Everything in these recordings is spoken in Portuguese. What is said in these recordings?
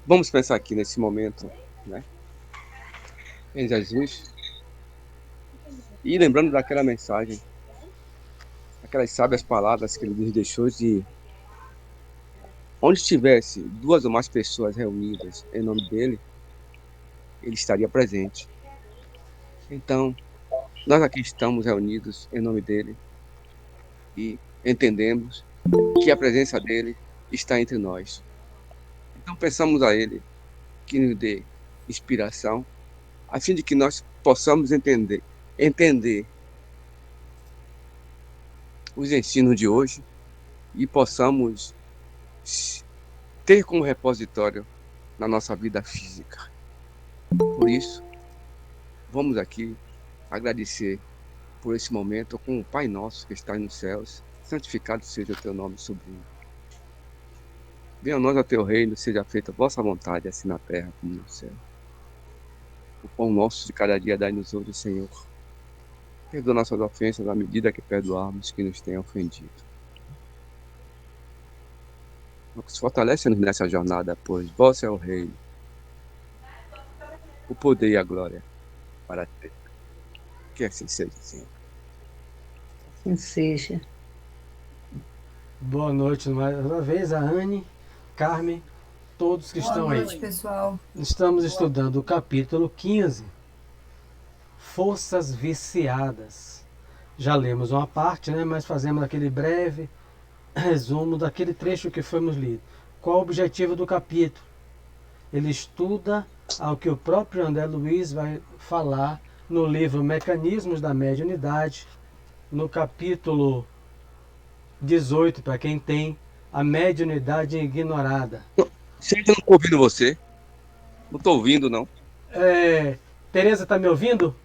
Vamos pensar aqui nesse momento, né, em Jesus, e lembrando daquela mensagem, aquelas sábias palavras que ele nos deixou de onde estivesse duas ou mais pessoas reunidas em nome dele, ele estaria presente. Então, nós aqui estamos reunidos em nome dele e entendemos que a presença dele está entre nós. Então, peçamos a ele que nos dê inspiração, a fim de que nós possamos entender os ensinos de hoje e possamos ter como repositório na nossa vida física. Por isso, vamos aqui agradecer por esse momento com o Pai Nosso que está nos céus. Santificado seja o teu nome sublime. Venha a nós o teu reino, seja feita a vossa vontade, assim na terra como no céu. O pão nosso de cada dia dai-nos hoje, Senhor. Perdoa nossas ofensas à medida que perdoarmos que nos tenham ofendido. Nos fortalece-nos nessa jornada, pois vós é o reino, o poder e a glória para sempre. Que assim seja, Senhor. Assim seja. Boa noite mais uma vez a Anne, Carmen, todos que estão aí. Boa noite, pessoal. Estamos estudando o capítulo 15, Forças Viciadas. Já lemos uma parte, né, mas fazemos aquele breve resumo daquele trecho que fomos lido. Qual o objetivo do capítulo? Ele estuda ao que o próprio André Luiz vai falar no livro Mecanismos da Mediunidade, no capítulo 18, para quem tem a mediunidade ignorada. Sempre não estou ouvindo você. Não estou ouvindo, não. Tereza, tá me ouvindo?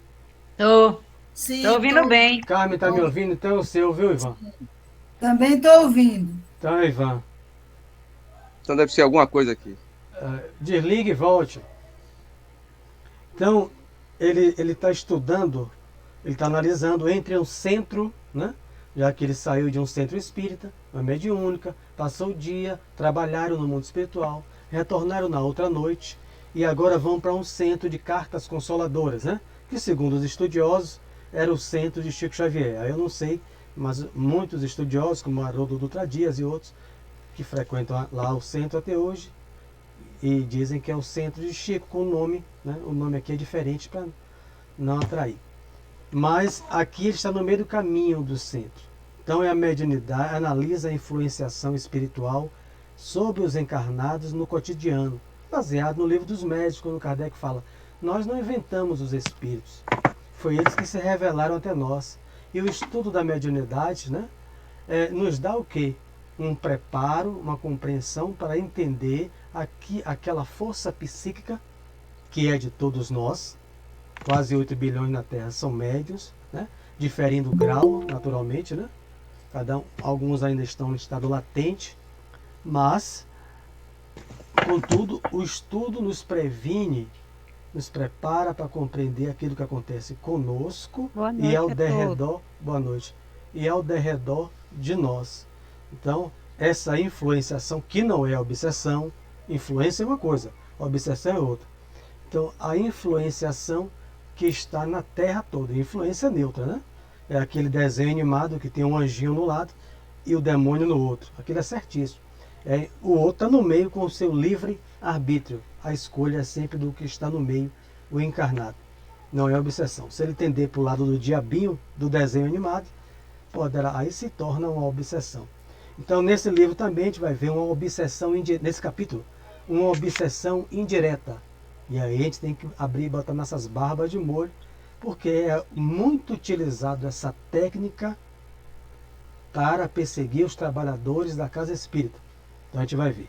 Tô Sim, ouvindo bem. Carmen, tá me ouvindo? Então é o seu, viu, Ivan? também estou ouvindo. Então, Ivan, Então deve ser alguma coisa aqui. desligue e volte. Então, ele está estudando, ele está analisando entre um centro, né? Já que ele saiu de um centro espírita, uma mediúnica, passou o dia, trabalharam no mundo espiritual, retornaram na outra noite e agora vão para um centro de cartas consoladoras, né? Que segundo os estudiosos era o centro de Chico Xavier. Aí eu não sei, mas muitos estudiosos, como Haroldo Dutra Dias e outros, que frequentam lá o centro até hoje, e dizem que é o centro de Chico com o nome, né? O nome aqui é diferente para não atrair. Mas aqui ele está no meio do caminho do centro. Então é a mediunidade, analisa a influenciação espiritual sobre os encarnados no cotidiano, baseado no livro dos médiuns, quando Kardec fala: nós não inventamos os espíritos, foi eles que se revelaram até nós. E o estudo da mediunidade, né, nos dá o quê? Um preparo, uma compreensão para entender aquela força psíquica que é de todos nós. Quase 8 bilhões na Terra são médios, né? Diferindo o grau, naturalmente, né? Alguns ainda estão em estado latente, mas, contudo, o estudo nos previne, nos prepara para compreender aquilo que acontece conosco e ao derredor, boa noite, e ao derredor de nós. Então, essa influenciação, que não é obsessão, influência é uma coisa, obsessão é outra. Então, a influenciação que está na Terra toda, influência neutra, né? É aquele desenho animado que tem um anjinho no lado e o demônio no outro. Aquilo é certíssimo. O outro está no meio com o seu livre arbítrio. A escolha é sempre do que está no meio, o encarnado. Não é obsessão. Se ele tender para o lado do diabinho, do desenho animado, aí se torna uma obsessão. Então, nesse livro também a gente vai ver uma obsessão, nesse capítulo, uma obsessão indireta. E aí a gente tem que abrir e botar nossas barbas de molho, porque é muito utilizado essa técnica para perseguir os trabalhadores da casa espírita. Então a gente vai ver.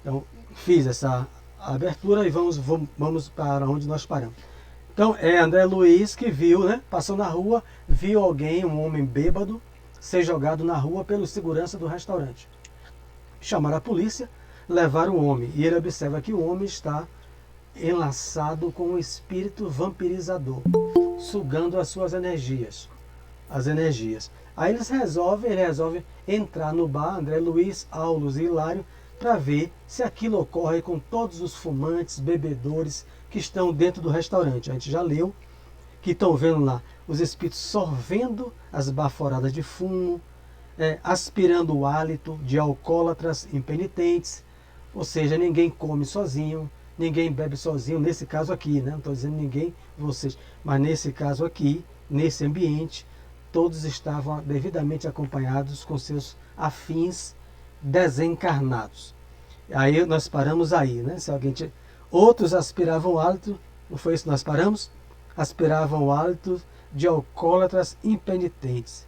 Então, fiz essa abertura e vamos para onde nós paramos. Então, é André Luiz que viu, né? Passou na rua, viu alguém, um homem bêbado, ser jogado na rua pelo segurança do restaurante. Chamaram a polícia, levaram o homem. E ele observa que o homem está enlaçado com um espírito vampirizador, sugando as suas energias. As energias. Aí ele resolve entrar no bar, André Luiz, Aulus e Hilário, para ver se aquilo ocorre com todos os fumantes, bebedores que estão dentro do restaurante. A gente já leu que estão vendo lá os espíritos sorvendo as baforadas de fumo, aspirando o hálito de alcoólatras impenitentes, ou seja, ninguém come sozinho, ninguém bebe sozinho, nesse caso aqui, né? Não estou dizendo ninguém, vocês, mas nesse caso aqui, nesse ambiente, todos estavam devidamente acompanhados com seus afins desencarnados. Aí nós paramos aí, né? Se alguém outros aspiravam o hálito, não foi isso que nós paramos? Aspiravam o hálito de alcoólatras impenitentes.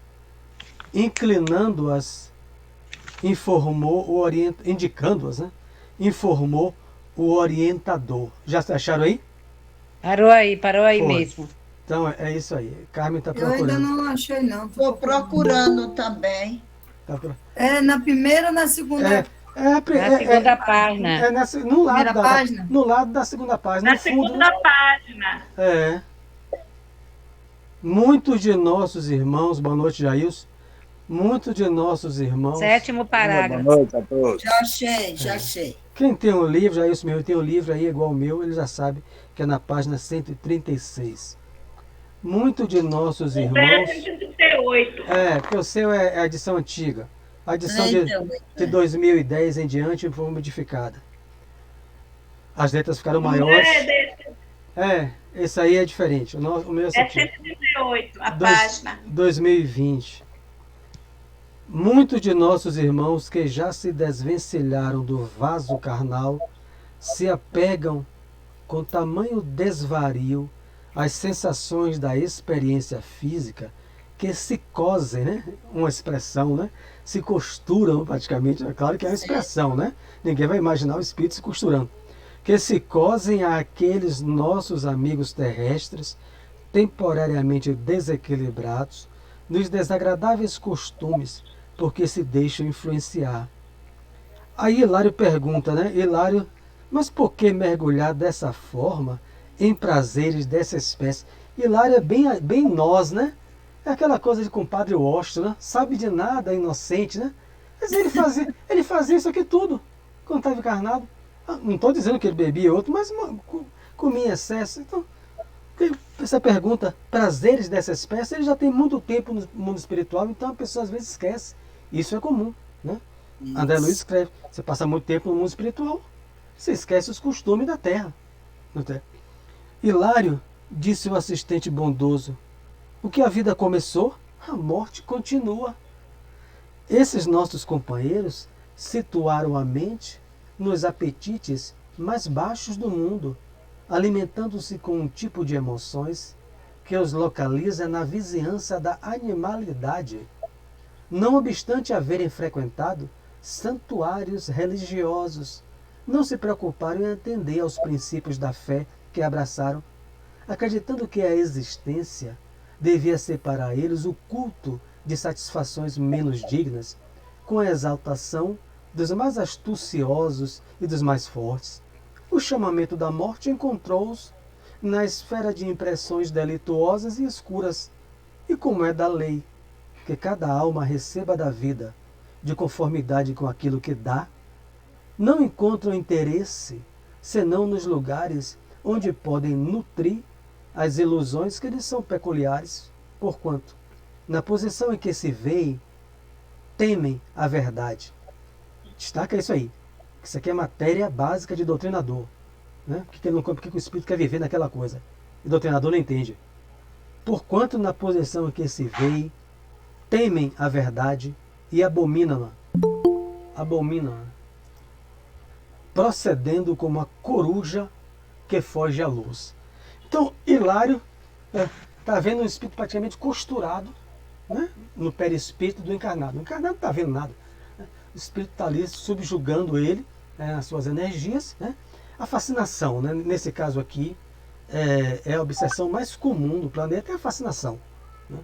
Inclinando-as, indicando-as, né? Informou o orientador. Já acharam aí? Parou aí Foi. mesmo. Então é isso aí. Carmen está Eu ainda procurando. não achei, não. Estou procurando também. É na primeira ou na segunda? Na segunda página. No lado Primeira página? no lado da segunda página. Na no fundo, segunda página. Muitos de nossos irmãos, boa noite, Jailson. Muitos de nossos irmãos. 7º Boa parágrafo. noite a todos. Já achei. Quem tem um livro, Jailson meu, tem um livro aí igual o meu, ele já sabe que é na página 136. Muitos de nossos irmãos. 138. Porque o seu é a edição antiga. A edição de 2010 em diante foi modificada. As letras ficaram maiores. Esse aí é diferente. O meu é esse É aqui. 138 a página. 2020. Muitos de nossos irmãos que já se desvencilharam do vaso carnal se apegam com tamanho desvario às sensações da experiência física que se cosem, né? Uma expressão, né? Se costuram praticamente. É claro que é uma expressão, né? Ninguém vai imaginar o espírito se costurando. Que se cosem àqueles nossos amigos terrestres temporariamente desequilibrados nos desagradáveis costumes porque se deixam influenciar. Aí Hilário pergunta, né? Hilário, mas por que mergulhar dessa forma em prazeres dessa espécie? Hilário é bem nós, né? É aquela coisa de compadre Washington, né? Sabe de nada, inocente, né? Mas ele fazia isso aqui tudo quando estava encarnado. Não estou dizendo que ele bebia outro, mas comia em excesso. Então, essa pergunta, prazeres dessa espécie, ele já tem muito tempo no mundo espiritual, então a pessoa às vezes esquece. Isso é comum, né? André Luiz escreve, você passa muito tempo no mundo espiritual, você esquece os costumes da terra. Hilário, disse o assistente bondoso, o que a vida começou, a morte continua. Esses nossos companheiros situaram a mente nos apetites mais baixos do mundo, alimentando-se com um tipo de emoções que os localiza na vizinhança da animalidade. Não obstante haverem frequentado santuários religiosos, não se preocuparam em atender aos princípios da fé que abraçaram, acreditando que a existência devia ser para eles o culto de satisfações menos dignas, com a exaltação dos mais astuciosos e dos mais fortes. O chamamento da morte encontrou-os na esfera de impressões delituosas e escuras, e como é da lei que cada alma receba da vida de conformidade com aquilo que dá, não encontram interesse senão nos lugares onde podem nutrir as ilusões que lhes são peculiares, porquanto, na posição em que se veem, temem a verdade. Destaca isso aí. Isso aqui é matéria básica de doutrinador. Né? Porque o espírito quer viver naquela coisa. E o doutrinador não entende. Porquanto, na posição em que se veem, temem a verdade e abominam-na. Abominam-na. Procedendo como a coruja que foge à luz. Então, Hilário está vendo um espírito praticamente costurado, né, no perispírito do encarnado. O encarnado não está vendo nada. Né? O espírito está ali subjugando ele, as suas energias. Né? A fascinação, né, nesse caso aqui, é a obsessão mais comum do planeta, é a fascinação. Né?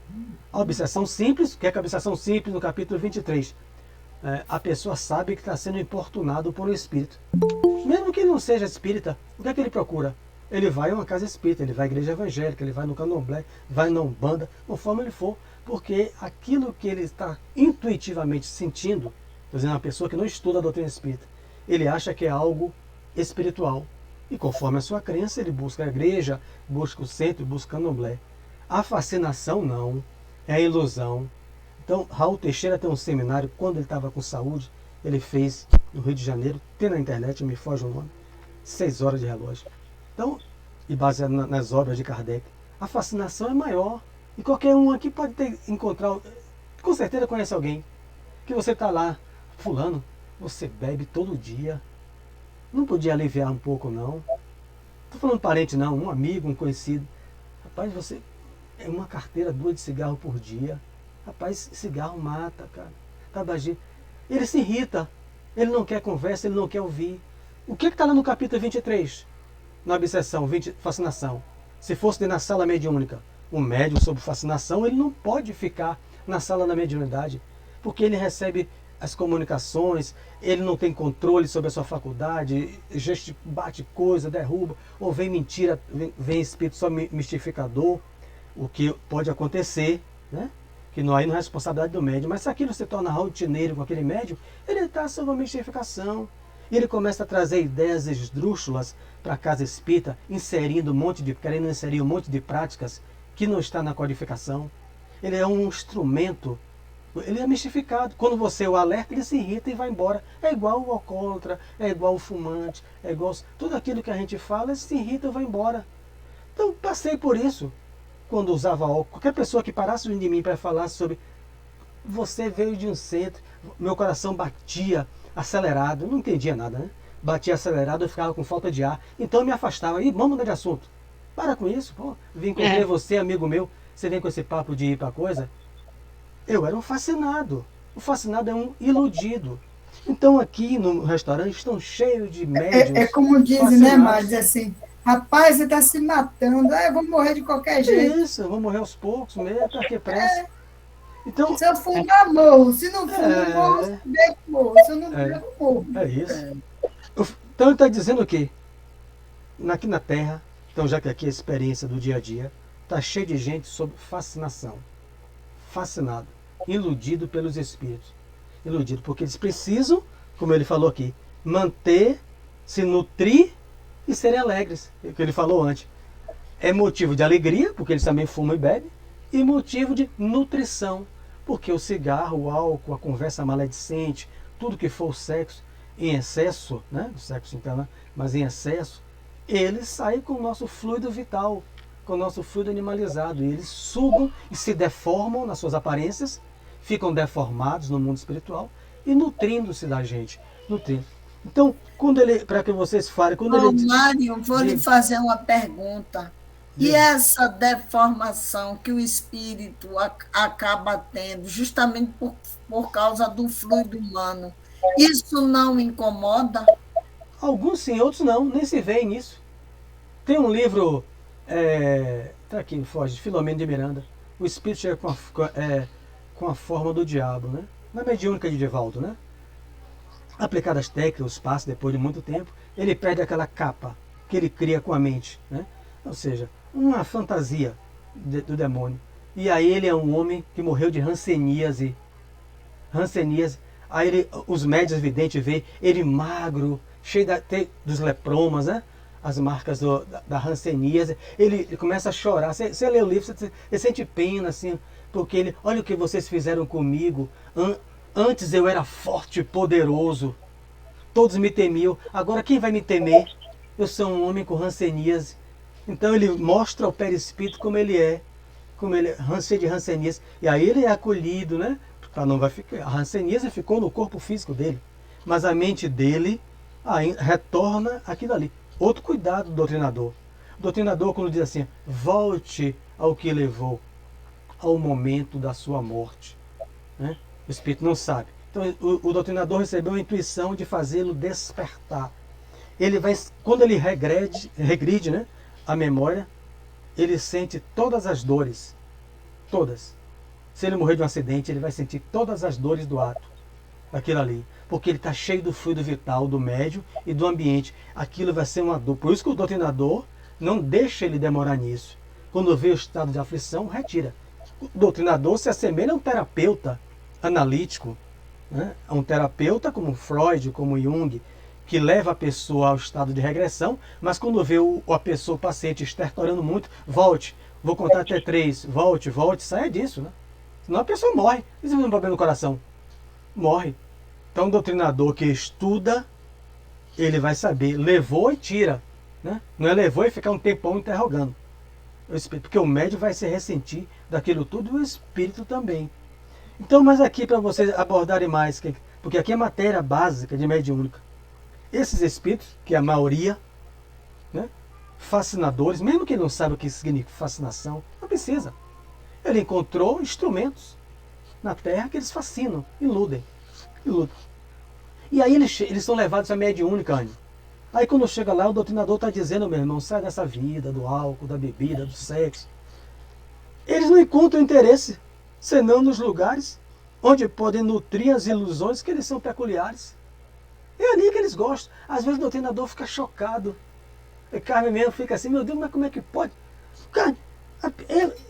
A obsessão simples, o que é a obsessão simples no capítulo 23? A pessoa sabe que está sendo importunado por um espírito. Mesmo que ele não seja espírita, o que é que ele procura? Ele vai a uma casa espírita, ele vai à igreja evangélica, ele vai no candomblé, vai na umbanda, conforme ele for, porque aquilo que ele está intuitivamente sentindo, estou dizendo, uma pessoa que não estuda a doutrina espírita, ele acha que é algo espiritual. E conforme a sua crença, ele busca a igreja, busca o centro, busca o candomblé. A fascinação não, é a ilusão. Então, Raul Teixeira tem um seminário, quando ele estava com saúde, ele fez no Rio de Janeiro, tem na internet, me foge o nome, 6 horas de relógio. Então, e baseado nas obras de Kardec, a fascinação é maior. E qualquer um aqui pode encontrar, com certeza conhece alguém, que você está lá, fulano, você bebe todo dia, não podia aliviar um pouco não? Estou falando parente não, um amigo, um conhecido. Rapaz, você é uma carteira 2 de cigarro por dia. Rapaz, cigarro mata, cara. Tabagismo. Ele se irrita, ele não quer conversa, ele não quer ouvir. O que está lá no capítulo 23? Na obsessão, fascinação. Se fosse na sala mediúnica, um médium sob fascinação, ele não pode ficar na sala da mediunidade, porque ele recebe as comunicações, ele não tem controle sobre a sua faculdade, bate coisa, derruba, ou vem mentira, vem espírito só mistificador, o que pode acontecer, né? Que não, aí não é responsabilidade do médium, mas se aquilo se torna rotineiro com aquele médium, ele está sob uma mistificação. E ele começa a trazer ideias esdrúxulas para a casa espírita, querendo inserir um monte de práticas que não está na codificação. Ele é um instrumento, ele é mistificado. Quando você o alerta, ele se irrita e vai embora. É igual o alcoólatra, é igual o fumante, é igual tudo aquilo que a gente fala, ele se irrita e vai embora. Então passei por isso quando usava álcool. Qualquer pessoa que parasse de mim para falar sobre você veio de um centro, meu coração batia acelerado, eu não entendia nada, né? Batia acelerado, eu ficava com falta de ar, então eu me afastava. E vamos mudar de assunto. Para com isso, pô. Vim encontrar você, amigo meu, você vem com esse papo de ir para coisa. Eu era um fascinado. O fascinado é um iludido. Então aqui no restaurante estão cheios de médiums. É como dizem, né, Mar? Diz assim, rapaz, você está se matando, eu vou morrer de qualquer jeito. Isso, eu vou morrer aos poucos mesmo, para que pressa? Então, se eu fumar, morro. Se não fumar, morro. Se beber, morro. Se eu não beber, morro. É isso. Então ele está dizendo o quê? Aqui na Terra, então já que aqui é a experiência do dia a dia, está cheio de gente sob fascinação. Fascinado. Iludido pelos espíritos. Iludido porque eles precisam, como ele falou aqui, manter, se nutrir e serem alegres. É o que ele falou antes. É motivo de alegria, porque eles também fumam e bebem, e motivo de nutrição. Porque o cigarro, o álcool, a conversa maledicente, tudo que for o sexo em excesso, né? O sexo interno, mas em excesso, eles saem com o nosso fluido vital, com o nosso fluido animalizado. E eles sugam e se deformam nas suas aparências, ficam deformados no mundo espiritual e nutrindo-se da gente. Nutrindo. Então, para que vocês falem... Mário, vou lhe fazer uma pergunta. E essa deformação que o espírito acaba tendo, justamente por causa do fluido humano, isso não incomoda? Alguns sim, outros não, nem se veem nisso. Tem um livro, tá aqui, foge, Filomeno de Miranda, o espírito chega com a forma do diabo, né? Na mediúnica de Divaldo, né? Aplicadas técnicas, os passos, depois de muito tempo, ele perde aquela capa que ele cria com a mente, né? Ou seja, uma fantasia do demônio. E aí ele é um homem que morreu de hanseníase. Aí os médios videntes veem ele magro, cheio dos lepromas, né? As marcas da hanseníase. Ele começa a chorar. Você lê o livro, você sente pena, assim, porque olha o que vocês fizeram comigo. Antes eu era forte e poderoso. Todos me temiam. Agora quem vai me temer? Eu sou um homem com hanseníase. Então ele mostra ao perispírito como ele é, cheio de hanseníase. E aí ele é acolhido, né? Não vai ficar. A hanseníase ficou no corpo físico dele, mas a mente dele retorna aquilo ali. Outro cuidado do doutrinador. O doutrinador, quando diz assim, volte ao que levou ao momento da sua morte, né? O espírito não sabe. Então o doutrinador recebeu a intuição de fazê-lo despertar. Ele vai, quando ele regride, né? A memória, ele sente todas as dores, todas. Se ele morrer de um acidente, ele vai sentir todas as dores do ato, daquilo ali, porque ele está cheio do fluido vital do médium e do ambiente. Aquilo vai ser uma dor. Por isso que o doutrinador não deixa ele demorar nisso. Quando vê o estado de aflição, retira. O doutrinador se assemelha a um terapeuta analítico, né? A um terapeuta como Freud, como Jung, que leva a pessoa ao estado de regressão, mas quando vê o paciente estertorando muito, volte, vou contar até 3, volte, saia disso, né? Senão a pessoa morre. E se tiver um problema no coração? Morre. Então, um doutrinador que estuda, ele vai saber, levou e tira, né? Não é levou e ficar um tempão interrogando. Porque o médium vai se ressentir daquilo tudo e o espírito também. Então, mas aqui para vocês abordarem mais, porque aqui é matéria básica de mediúnica. Esses espíritos, que é a maioria, né, fascinadores, mesmo que não saiba o que significa fascinação, não precisa. Ele encontrou instrumentos na Terra que eles fascinam, iludem. E aí eles são levados à mediúnica, Anny. Aí quando chega lá, o doutrinador está dizendo, meu irmão, sai dessa vida, do álcool, da bebida, do sexo. Eles não encontram interesse, senão nos lugares onde podem nutrir as ilusões que eles são peculiares. É ali que eles gostam. Às vezes o doutrinador fica chocado. E Carmen mesmo fica assim, meu Deus, mas como é que pode? Cara,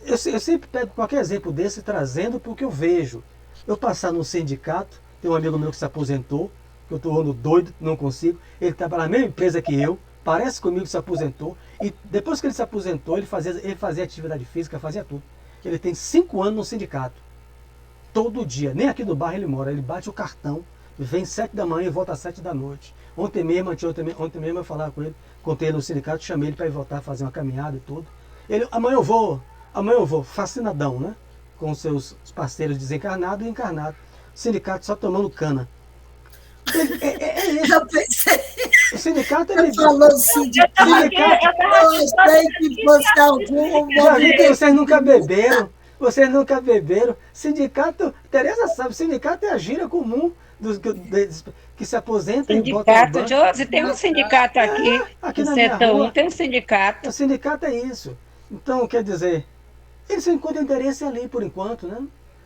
eu sempre pego qualquer exemplo desse trazendo porque eu vejo. Eu passar num sindicato, tem um amigo meu que se aposentou, que eu estou doido, não consigo. Ele trabalha na mesma empresa que eu, parece comigo que se aposentou. E depois que ele se aposentou, ele fazia atividade física, fazia tudo. Ele tem 5 anos no sindicato. Todo dia, nem aqui do bairro ele mora, ele bate o cartão, vem 7 da manhã e volta às 7 da noite. Ontem mesmo eu falava com ele, contei ele no sindicato, chamei ele para ir voltar a fazer uma caminhada e tudo. Ele, amanhã eu vou, fascinadão, né? Com seus parceiros desencarnados e encarnados. O sindicato só tomando cana. Eu pensei, O sindicato você falou sindicato, eu achei que fosse algum já vi que movimento. vocês nunca beberam. Sindicato, Tereza sabe, sindicato é a gíria comum dos que se aposentam e botam no Sindicato, banco. Josi, tem um sindicato aqui. Aqui No na minha setor rua. 1 tem um sindicato. O sindicato é isso. Então, quer dizer, eles só encontram interesse ali por enquanto, né?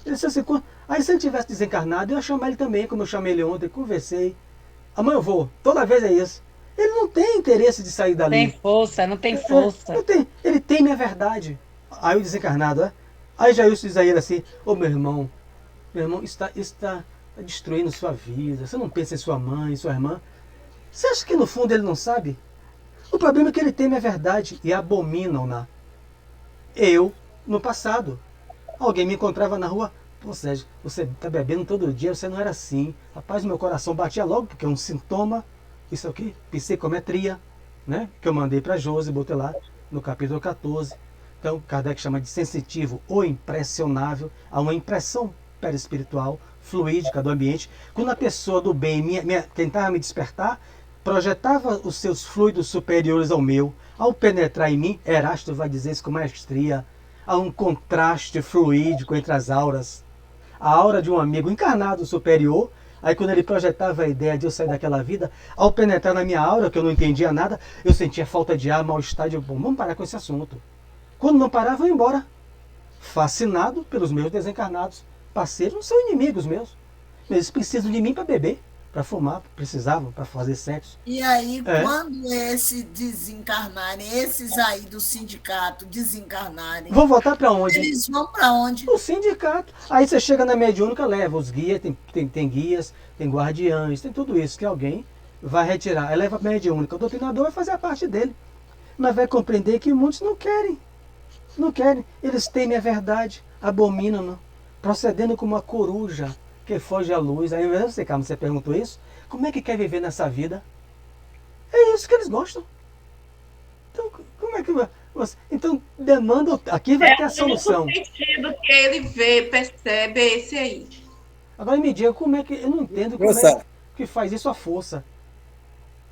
Eles só se encontram. Aí se ele tivesse desencarnado, eu ia chamar ele também, como eu chamei ele ontem, conversei. Amanhã eu vou, toda vez é isso. Ele não tem interesse de sair dali. Tem força, não tem força. Não tem. Ele tem minha verdade. Aí o desencarnado, é? Aí Jailson diz a ele assim, ô meu irmão, está destruindo sua vida. Você não pensa em sua mãe, em sua irmã. Você acha que no fundo ele não sabe? O problema é que ele tem minha verdade e abominam-na. Eu, no passado, alguém me encontrava na rua, pô Sérgio, você está bebendo todo dia, você não era assim. Rapaz, meu coração batia logo, porque é um sintoma, isso aqui, psicometria, né? Que eu mandei para Josi, botei lá no capítulo 14. Então, Kardec chama de sensitivo ou impressionável, a uma impressão perispiritual, fluídica do ambiente. Quando a pessoa do bem tentava me despertar, projetava os seus fluidos superiores ao meu. Ao penetrar em mim, Erasto vai dizer isso com maestria, há um contraste fluídico entre as auras. A aura de um amigo encarnado superior, aí quando ele projetava a ideia de eu sair daquela vida, ao penetrar na minha aura, que eu não entendia nada, eu sentia falta de ar, mal-estar, bom, vamos parar com esse assunto. Quando não parava, eu ia embora. Fascinado pelos meus desencarnados. Parceiros não são inimigos meus. Eles precisam de mim para beber, para fumar, precisavam para fazer sexo. E aí, quando esses desencarnarem, esses aí do sindicato desencarnarem, vão voltar para onde? Eles vão para onde? O sindicato. Aí você chega na mediúnica, leva os guias, tem guias, tem guardiães, tem tudo isso que alguém vai retirar. Aí leva para a mediúnica. O doutrinador vai fazer a parte dele. Mas vai compreender que muitos não querem. Não querem. Eles temem a verdade, abominam-no, procedendo como uma coruja que foge à luz. Aí mesmo você, Carmen, você perguntou isso? Como é que quer viver nessa vida? É isso que eles gostam. Então, como é que você... Então, demanda... Aqui vai ter a solução. O sentido que ele vê, percebe, é esse aí. Agora me diga, como é que... Eu não entendo como é que faz isso a força.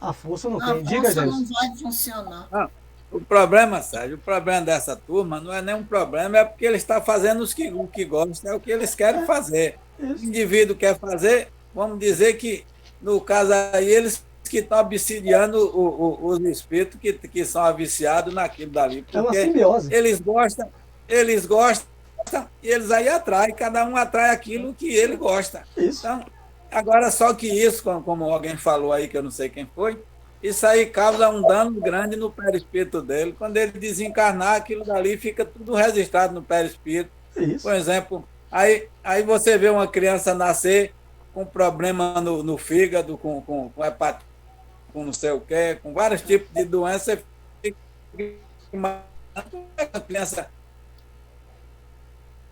A força não tem. Diga, Jair. Jesus. Não vai funcionar. Não. O problema, Sérgio, o problema dessa turma não é nenhum problema, é porque ele está fazendo o que gosta, é o que eles querem fazer. Isso. O indivíduo quer fazer, vamos dizer que, no caso aí, eles que estão obsidiando os espíritos que são viciados naquilo dali. Porque é uma simbiose. Eles gostam e eles aí atraem, cada um atrai aquilo que ele gosta. Isso. Então, agora só que isso, como alguém falou aí, que eu não sei quem foi, isso aí causa um dano grande no perispírito dele. Quando ele desencarnar, aquilo dali fica tudo registrado no perispírito. Isso. Por exemplo, aí você vê uma criança nascer com problema no fígado, com hepatite com não sei o quê, com vários tipos de doenças, você fica imaginando a criança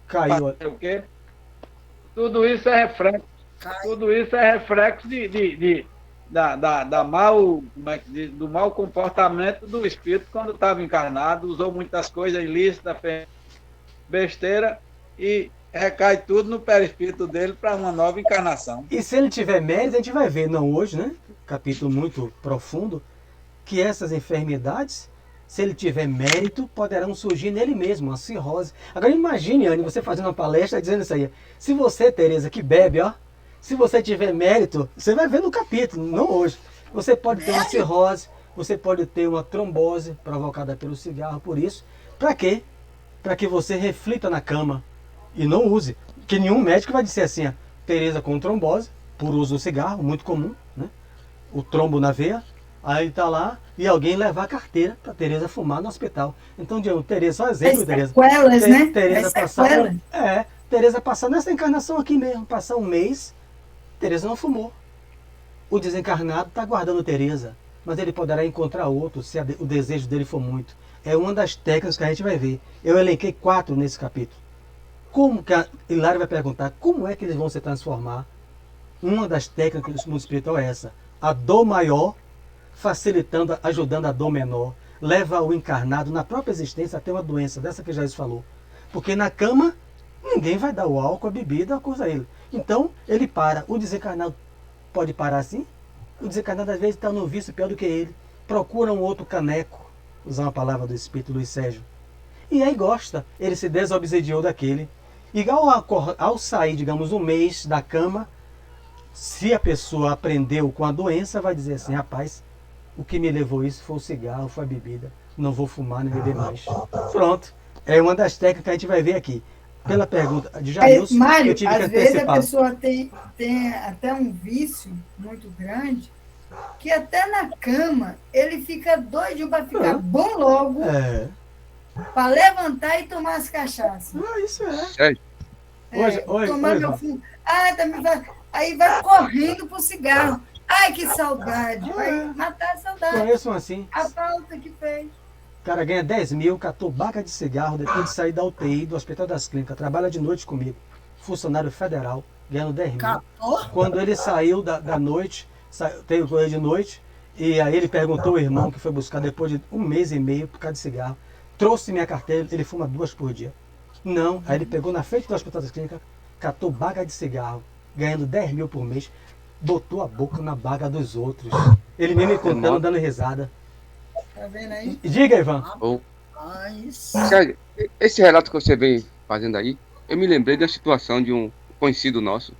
Caiu. fazer o quê? Tudo isso é reflexo. Tudo isso é reflexo da como é que diz, do mau comportamento do espírito quando estava encarnado, usou muitas coisas ilícitas, fez besteira e recai tudo no perispírito dele para uma nova encarnação. E se ele tiver mérito, a gente vai ver, não hoje, né? Capítulo muito profundo, que essas enfermidades, se ele tiver mérito, poderão surgir nele mesmo, a cirrose. Agora imagine, Anne, você fazendo uma palestra dizendo isso aí. Se você, Tereza, que bebe, ó, se você tiver mérito, você vai ver no capítulo, não hoje. Você pode ter uma cirrose, você pode ter uma trombose provocada pelo cigarro, por isso. Para quê? Para que você reflita na cama e não use. Porque nenhum médico vai dizer assim, ó, Tereza com trombose, por uso do cigarro, muito comum, né? O trombo na veia, aí tá lá e alguém levar a carteira para Tereza fumar no hospital. Então, Tereza, só exemplo, As Tereza. sequelas, né? Tereza As passar, sequelas. Tereza passar nessa encarnação aqui mesmo, passar um mês, Tereza não fumou. O desencarnado está guardando Tereza, mas ele poderá encontrar outro se o desejo dele for muito. É uma das técnicas que a gente vai ver. Eu elenquei 4 nesse capítulo. Como que a Hilária vai perguntar, como é que eles vão se transformar? Uma das técnicas do mundo espiritual é essa. A dor maior, facilitando, ajudando a dor menor, leva o encarnado na própria existência a ter uma doença, dessa que Jair falou. Porque na cama, ninguém vai dar o álcool, a bebida, a coisa a ele. Então, ele para. O desencarnado pode parar assim? O desencarnado às vezes está no vício pior do que ele. Procura um outro caneco, usar uma palavra do Espírito Luiz Sérgio. E aí gosta, ele se desobsediou daquele. E ao sair, digamos, um mês da cama, se a pessoa aprendeu com a doença, vai dizer assim, rapaz, o que me levou isso foi o cigarro, foi a bebida. Não vou fumar nem beber mais. Pronto. É uma das técnicas que a gente vai ver aqui. Pela pergunta de Jailson, Mário, eu tive que às vezes a antecipar. pessoa tem até um vício muito grande, que até na cama ele fica doido para ficar bom logo, para levantar e tomar as cachaças. Isso é. Sério? Tomar meu fumo. Aí vai correndo pro cigarro. Ai, que saudade. Vai matar a saudade. Conheço um assim. A falta que fez. O cara ganha 10 mil, catou baca de cigarro depois de sair da UTI, do Hospital das Clínicas, trabalha de noite comigo, funcionário federal, ganhando 10 mil. Catou? Quando ele saiu da noite, teve correr de noite, e aí ele perguntou ao irmão que foi buscar depois de 1 mês e meio por causa de cigarro, trouxe minha carteira, ele fuma 2 por dia. Não, aí ele pegou na frente do Hospital das Clínicas, catou baga de cigarro, ganhando 10 mil por mês, botou a boca na baga dos outros. Ele mesmo me contando, dando risada. Tá vendo aí? Diga, Ivan. Sérgio, esse relato que você vem fazendo aí, eu me lembrei da situação de um conhecido nosso,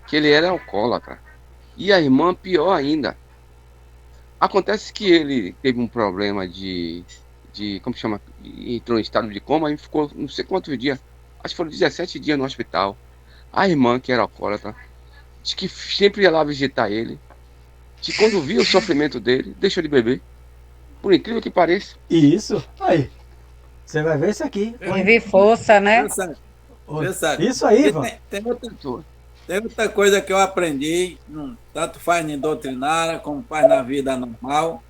que ele era alcoólatra. E a irmã, pior ainda. Acontece que ele teve um problema como chama? Entrou em estado de coma e ficou não sei quantos dias, acho que foram 17 dias no hospital. A irmã, que era alcoólatra, disse que sempre ia lá visitar ele, que quando via o sofrimento dele, deixou de beber. Por incrível que pareça. Isso, aí. Você vai ver isso aqui. Vive força, né? Isso aí, Ivan. Tem outra coisa que eu aprendi, tanto faz em doutrinária como faz na vida normal.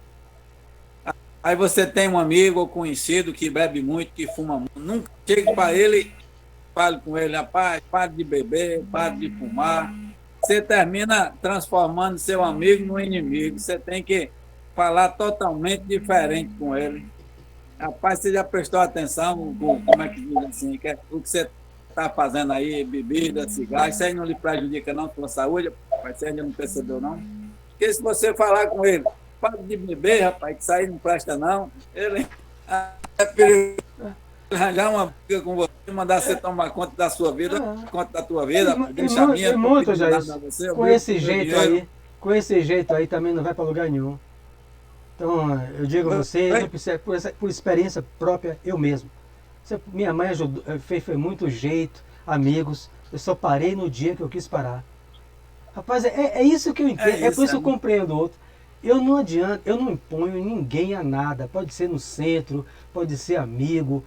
Aí você tem um amigo ou conhecido que bebe muito, que fuma muito. Nunca chegue para ele, fale com ele, rapaz, pare de beber, pare de fumar. Você termina transformando seu amigo no inimigo. Você tem que falar totalmente diferente com ele. Rapaz, você já prestou atenção, como é que diz assim, que o que você está fazendo aí, bebida, cigarro, isso aí não lhe prejudica não com a saúde? Rapaz, você ainda não percebeu não? Porque se você falar com ele, para de beber, rapaz, que isso aí não presta não, ele é perigoso arranjar uma briga com você, mandar você tomar conta da sua vida, conta da tua vida, deixa a minha. Muito, Jair. Com esse jeito aí também não vai para lugar nenhum. Então, eu digo a você, por experiência própria, eu mesmo. Minha mãe ajudou, fez muito jeito, amigos. Eu só parei no dia que eu quis parar. Rapaz, é isso que eu entendo, é por isso que eu compreendo o outro. Eu não adianta, eu não imponho ninguém a nada. Pode ser no centro, pode ser amigo.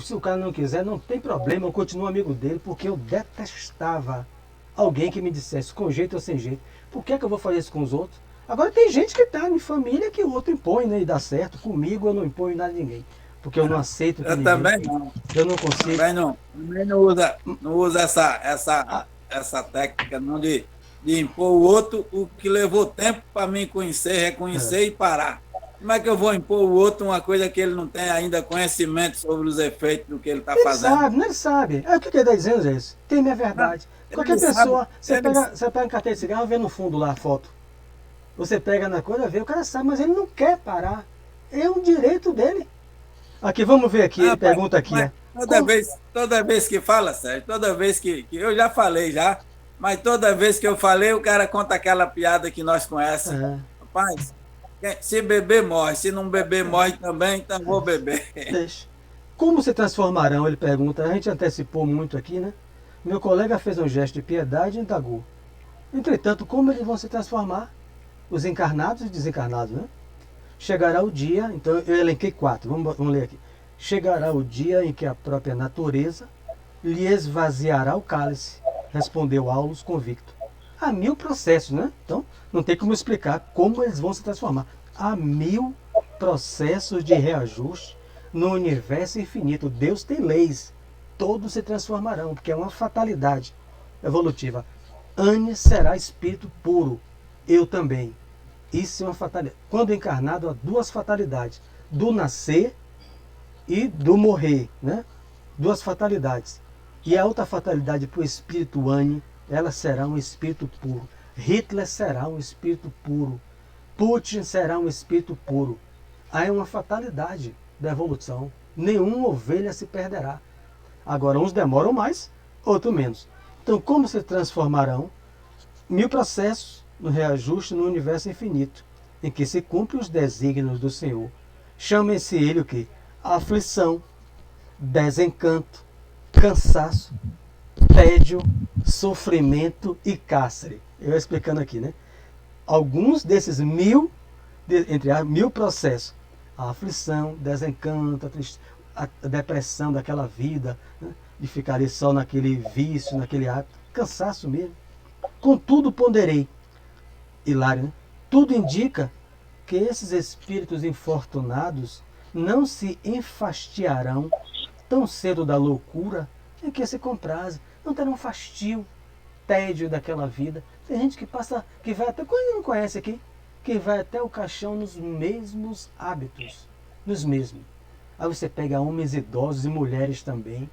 Se o cara não quiser, não tem problema, eu continuo amigo dele, porque eu detestava alguém que me dissesse com jeito ou sem jeito. Por que eu vou fazer isso com os outros? Agora tem gente que está em família que o outro impõe, né? E dá certo. Comigo eu não imponho nada a ninguém. Porque eu não aceito que Eu ninguém... também não. Eu não consigo. Também não usa essa técnica não de impor o outro o que levou tempo para mim conhecer, reconhecer e parar. Como é que eu vou impor o outro uma coisa que ele não tem ainda conhecimento sobre os efeitos do que ele está fazendo? Ele sabe. É o que ele está dizendo, gente. Tem minha verdade. Qualquer pessoa, você pega um carteira de cigarro, vê no fundo lá a foto. Você pega na coisa, vê, o cara sabe, mas ele não quer parar. É um direito dele. Aqui, vamos ver aqui, ele pergunta aqui. Toda vez que fala, Sérgio, toda vez que eu já falei já, mas toda vez que eu falei, o cara conta aquela piada que nós conhecemos. Rapaz, se beber morre, se não beber morre também, então vou beber. Deixa. Como se transformarão, ele pergunta, a gente antecipou muito aqui, né? Meu colega fez um gesto de piedade e indagou. Entretanto, como eles vão se transformar? Os encarnados e desencarnados, né? Chegará o dia, então eu elenquei 4, vamos ler aqui. Chegará o dia em que a própria natureza lhe esvaziará o cálice, respondeu Aulus convicto. Há 1000 processos, né? Então, não tem como explicar como eles vão se transformar. Há 1000 processos de reajuste no universo infinito. Deus tem leis. Todos se transformarão, porque é uma fatalidade evolutiva. Anne será espírito puro. Eu também. Isso é uma fatalidade. Quando encarnado, há 2 fatalidades. Do nascer e do morrer, né? 2 fatalidades. E a outra fatalidade para o espírito Anne, ela será um espírito puro. Hitler será um espírito puro. Putin será um espírito puro. Aí é uma fatalidade da evolução. Nenhuma ovelha se perderá. Agora, uns demoram mais, outros menos. Então, como se transformarão? 1000 processos no reajuste no universo infinito, em que se cumprem os desígnios do Senhor. Chama-se ele o quê? Aflição, desencanto, cansaço, tédio, sofrimento e cárcere. Eu explicando aqui, né? Alguns desses 1000, entre 1000 processos, a aflição, desencanto, a depressão daquela vida, né? De ficar ali só naquele vício, naquele hábito, cansaço mesmo. Contudo, ponderei, Hilário, né? Tudo indica que esses espíritos infortunados não se enfastiarão tão cedo da loucura em que se comprazem, não terão fastio, tédio daquela vida. Tem gente que passa, que vai até, quando não conhece aqui, que vai até o caixão nos mesmos hábitos, nos mesmos. Aí você pega homens idosos e mulheres também,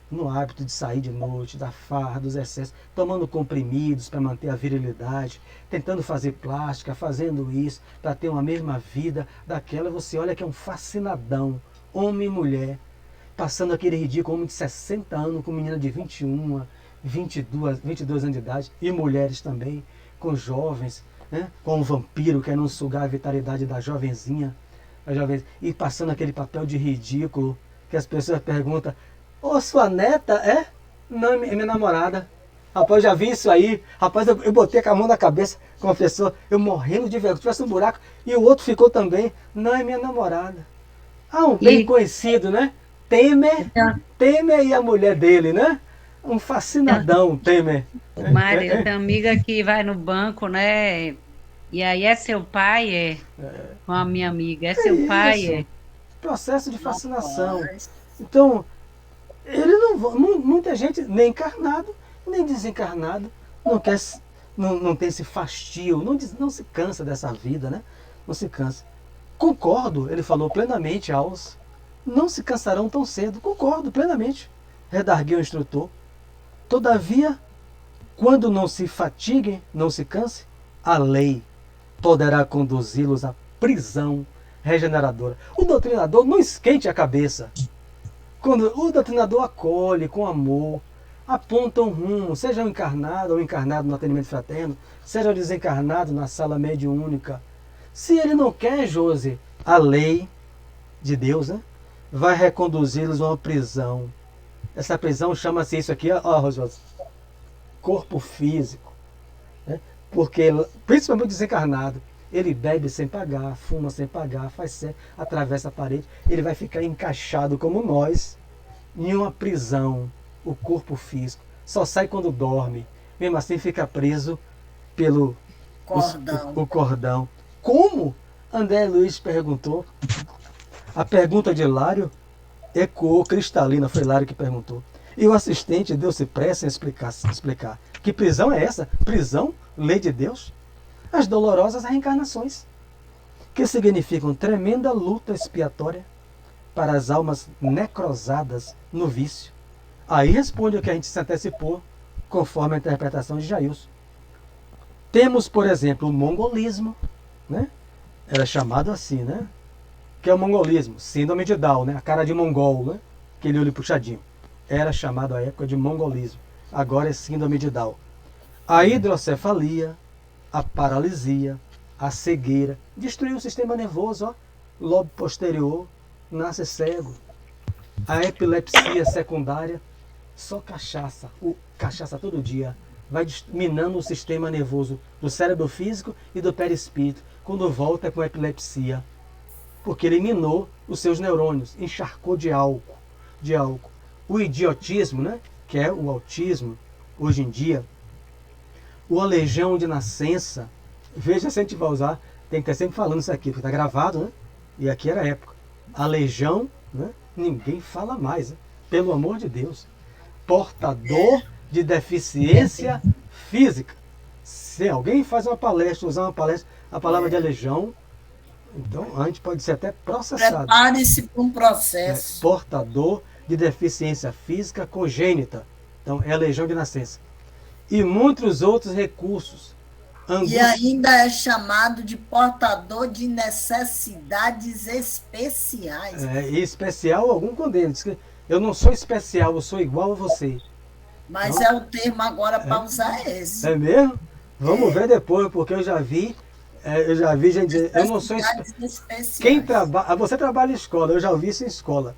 no hábito de sair de noite, da farra, dos excessos, tomando comprimidos para manter a virilidade, tentando fazer plástica, fazendo isso, para ter uma mesma vida daquela. Você olha que é um fascinadão, homem e mulher, passando aquele ridículo, homem de 60 anos com menina de 21, 22 anos de idade, e mulheres também, com jovens, né? Com um vampiro querendo sugar a vitalidade da jovenzinha, e passando aquele papel de ridículo, que as pessoas perguntam: ô, sua neta é? Não, é minha namorada. Rapaz, já vi isso aí. Rapaz, eu botei com a mão na cabeça, confessou, eu morrendo de vergonha, tivesse um buraco, e o outro ficou também. Não, é minha namorada. Ah, um bem conhecido, né? Temer e a mulher dele, né? Um fascinadão, Temer. Mário, eu tenho amiga que vai no banco, né? E aí é seu pai, com a minha amiga, é seu pai, Processo de fascinação. Então, ele muita gente, nem encarnado, nem desencarnado, não tem esse fastio, não se cansa dessa vida, né? Não se cansa. Concordo, ele falou plenamente, Aos, não se cansarão tão cedo. Concordo plenamente, redarguiu o instrutor. Todavia, quando não se fatiguem, não se canse, a lei poderá conduzi-los à prisão regeneradora. O doutrinador não esquente a cabeça. Quando o doutrinador acolhe com amor, aponta um rumo, seja o encarnado ou encarnado no atendimento fraterno, seja o desencarnado na sala mediúnica. Se ele não quer, Josi, a lei de Deus, né, vai reconduzi-los a uma prisão. Essa prisão chama-se isso aqui, ó, Josi, corpo físico. Né? Porque, principalmente o desencarnado, ele bebe sem pagar, fuma sem pagar, faz sexo, atravessa a parede, ele vai ficar encaixado como nós, em uma prisão, o corpo físico. Só sai quando dorme. Mesmo assim fica preso Cordão. O cordão. Como? André Luiz perguntou. A pergunta de Hilário ecoou cristalina, foi Hilário que perguntou. E o assistente deu-se pressa em explicar. Que prisão é essa? Prisão? Lei de Deus? As dolorosas reencarnações, que significam tremenda luta expiatória para as almas necrosadas no vício. Aí responde o que a gente se antecipou, conforme a interpretação de Jailson. Temos, por exemplo, o mongolismo, né? Era chamado assim, né? Que é o mongolismo, síndrome de Down, né? A cara de mongol, né? Aquele olho puxadinho. Era chamado à época de mongolismo. Agora é síndrome de Down. A hidrocefalia, a paralisia, a cegueira, destruiu o sistema nervoso, ó. Lobo posterior, nasce cego. A epilepsia secundária, só cachaça, cachaça todo dia, vai minando o sistema nervoso do cérebro físico e do perispírito, quando volta com epilepsia, porque ele minou os seus neurônios, encharcou de álcool. O idiotismo, né, que é o autismo, hoje em dia, o aleijão de nascença, veja se a gente vai usar, tem que estar sempre falando isso aqui, porque está gravado, né, e aqui era a época. Aleijão, né, ninguém fala mais, né, pelo amor de Deus. Portador de deficiência física. Se alguém faz uma palestra, usar uma palestra, a palavra de aleijão, então a gente pode ser até processado. Prepare-se para um processo. Portador de deficiência física congênita. Então é aleijão de nascença. E muitos outros recursos. E ainda é chamado de portador de necessidades especiais. E especial algum condeno. Diz que eu não sou especial, eu sou igual a você. Mas não? É o termo agora para usar esse. É mesmo? Vamos ver depois, porque eu já vi gente dizer, eu não sou especiais. Quem trabalha, você trabalha em escola, eu já ouvi isso em escola.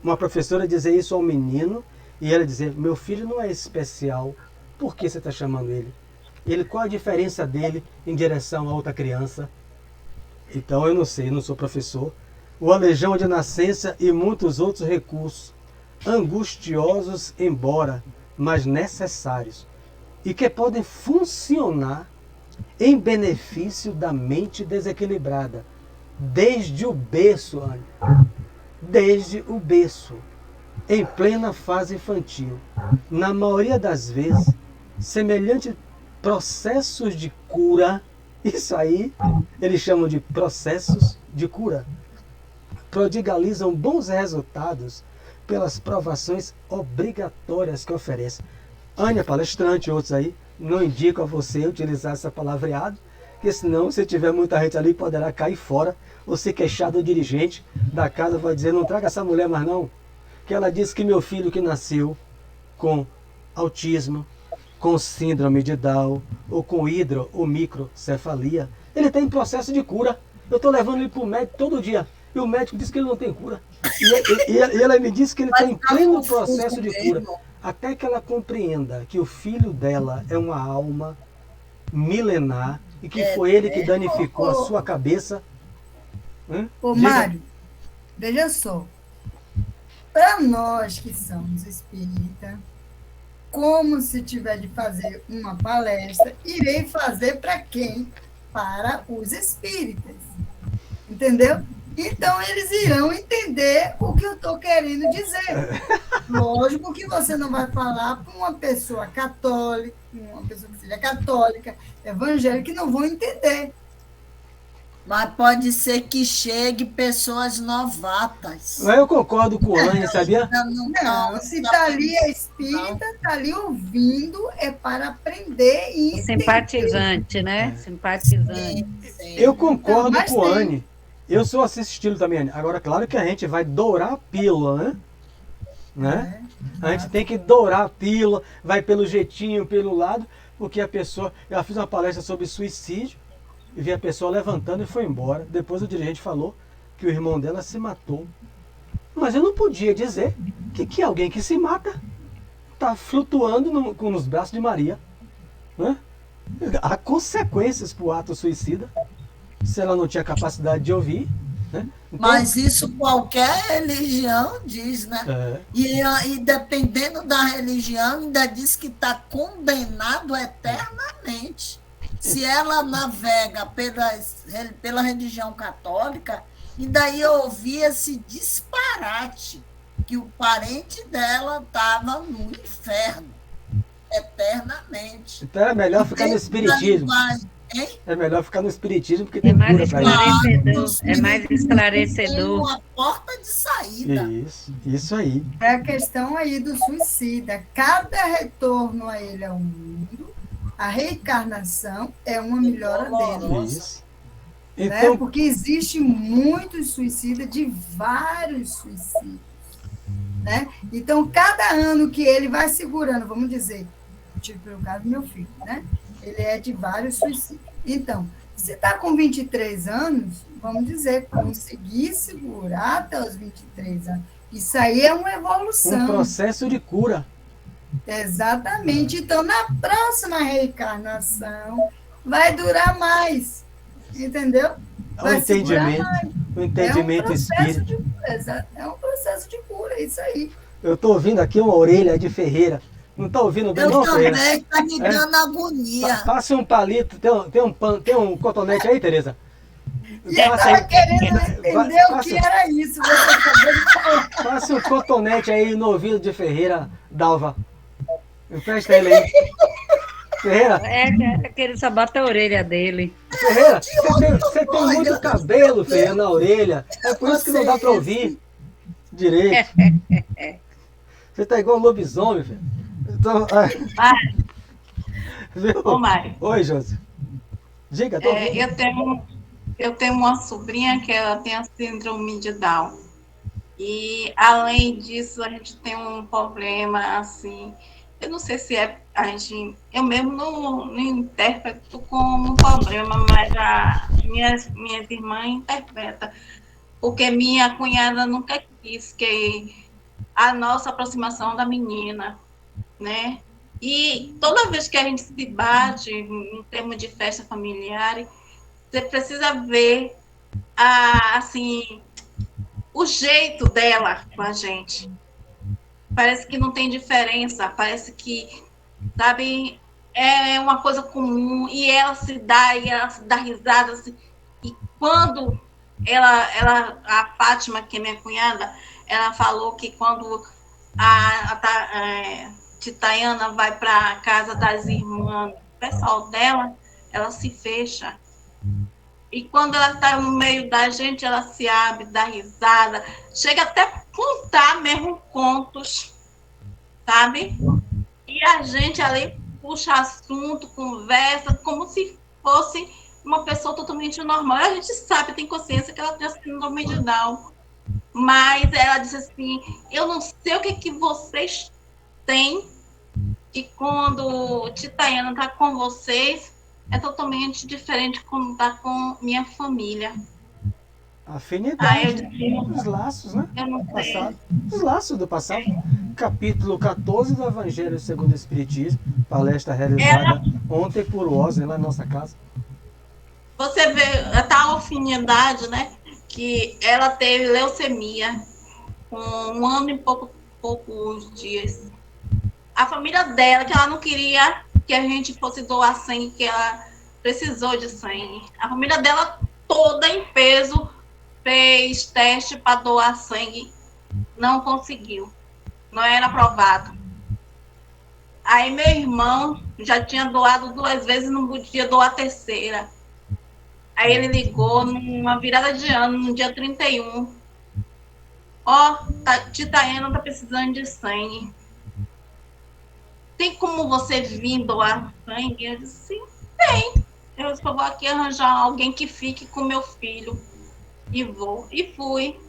Uma professora dizer isso ao menino e ela dizer, meu filho não é especial, por que você está chamando ele? Qual a diferença dele em direção a outra criança? Então eu não sei, não sou professor. O aleijão de nascença e muitos outros recursos, angustiosos embora, mas necessários, e que podem funcionar em benefício da mente desequilibrada, desde o berço, Ana. Desde o berço, em plena fase infantil. Na maioria das vezes, semelhantes processos de cura, isso aí eles chamam de processos de cura, prodigalizam bons resultados pelas provações obrigatórias que oferece. Ania, palestrante, outros aí, não indicam a você utilizar essa palavreado, porque senão, se tiver muita gente ali, poderá cair fora, ou se queixar do dirigente da casa, vai dizer, não traga essa mulher mais não, que ela disse que meu filho que nasceu com autismo, com síndrome de Down, ou com hidro ou microcefalia, ele está em processo de cura. Eu estou levando ele para o médico todo dia, e o médico diz que ele não tem cura. E ela me disse que ele está em pleno processo de cura. Até que ela compreenda que o filho dela é uma alma milenar e que foi ele que danificou a sua cabeça. Ô, Mário, veja só. Para nós que somos espíritas, como se tiver de fazer uma palestra, irei fazer para quem? Para os espíritas. Entendeu? Então, eles irão entender o que eu estou querendo dizer. Lógico que você não vai falar para uma pessoa católica, uma pessoa que seja católica, evangélica, que não vão entender. Mas pode ser que chegue pessoas novatas. Mas eu concordo com a Ania, sabia? Não, se está ali a espírita, está ali ouvindo, é para aprender e entender. Simpatizante, né? Simpatizante. Sim. Eu concordo com a Ania. Eu sou assim estilo também, Ania. Agora, claro que a gente vai dourar a pílula, né? A gente tem que dourar a pílula, vai pelo jeitinho, pelo lado, porque a pessoa... Eu fiz uma palestra sobre suicídio, e vi a pessoa levantando e foi embora. Depois o dirigente falou que o irmão dela se matou. Mas eu não podia dizer que alguém que se mata está flutuando nos braços de Maria. Né? Há consequências para o ato suicida, se ela não tinha capacidade de ouvir. Né? Então, mas isso qualquer religião diz, né? E dependendo da religião, ainda diz que está condenado eternamente. Se ela navega pela religião católica, e daí eu ouvi esse disparate, que o parente dela estava no inferno, eternamente. Então é melhor ficar no espiritismo. É melhor ficar no espiritismo, porque tem mais cura para isso. É mais esclarecedor. Tem uma porta de saída. Isso aí. É a questão aí do suicida. Cada retorno a ele ao mundo, a reencarnação é uma melhora dele. Isso. Então, né? Porque existe muitos suicidas, de vários suicídios. Né? Então, cada ano que ele vai segurando, vamos dizer, tipo o caso do meu filho, né? Ele é de vários suicídios. Então, se está com 23 anos, vamos dizer, conseguir segurar até os 23 anos. Isso aí é uma evolução. Um processo de cura. Exatamente. Então, na próxima reencarnação, vai durar mais. Entendeu? Vai o entendimento espírita. É um processo de cura, isso aí. Eu estou ouvindo aqui uma orelha de Ferreira. Não está ouvindo bem, não, Ferreira? Eu também, está me dando agonia. Passe um palito, tem um cotonete aí, Tereza? E eu estava querendo entender o que era isso. Você acabou de falar. Passe um cotonete aí no ouvido de Ferreira, Dalva. Empresta ele aí. Ferreira? Que ele só bota a orelha dele. Ferreira, você tem muito cabelo, Ferreira, na orelha. É por isso que não dá para ouvir direito. Você tá igual um lobisomem, filho. Então, Ô, Mário. Oi, Josi. Diga, tô ouvindo. Eu tenho uma sobrinha que ela tem a síndrome de Down. E, além disso, a gente tem um problema, assim... Eu não sei se eu mesmo não interpreto como um problema, mas minhas irmãs interpretam. Porque minha cunhada nunca quis que a nossa aproximação da menina, né? E toda vez que a gente se bate em termos de festa familiar, você precisa ver assim, o jeito dela com a gente. Parece que não tem diferença, parece que, sabe, é uma coisa comum, e ela se dá risada, assim, e quando a Fátima, que é minha cunhada, ela falou que quando a Titaiana vai para a casa das irmãs, o pessoal dela, ela se fecha. E quando ela está no meio da gente, ela se abre, dá risada, chega até a contar mesmo contos, sabe? E a gente ali puxa assunto, conversa, como se fosse uma pessoa totalmente normal. A gente sabe, tem consciência que ela tem síndrome de Down. Mas ela disse assim, eu não sei o que vocês têm, que quando Titaiana está com vocês, é totalmente diferente quando está com minha família. Afinidade, os laços, né? Eu não sei. Os laços do passado. Capítulo 14 do Evangelho segundo o Espiritismo, palestra realizada ontem por Wesley, lá na nossa casa. Você vê a tal afinidade, né? Que ela teve leucemia com 1 ano e poucos dias. A família dela, que ela não queria que a gente fosse doar sangue, que ela precisou de sangue. A família dela toda em peso fez teste para doar sangue, não conseguiu, não era aprovado. Aí meu irmão já tinha doado 2 vezes, não podia doar a terceira. Aí ele ligou numa virada de ano, no dia 31. Titaiana tá precisando de sangue. Tem como você vir doar sangue? Eu disse, sim, tem. Eu só vou aqui arranjar alguém que fique com meu filho. E vou. E fui.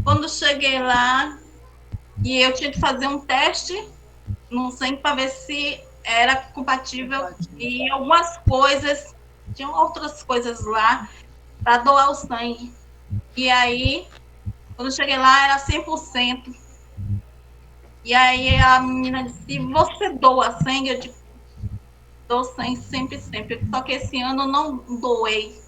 Quando cheguei lá, e eu tinha que fazer um teste no sangue para ver se era compatível. E algumas coisas, tinham outras coisas lá para doar o sangue. E aí, quando cheguei lá, era 100%. E aí a menina disse, você doa sangue? Eu disse, dou sangue sempre. Só que esse ano eu não doei.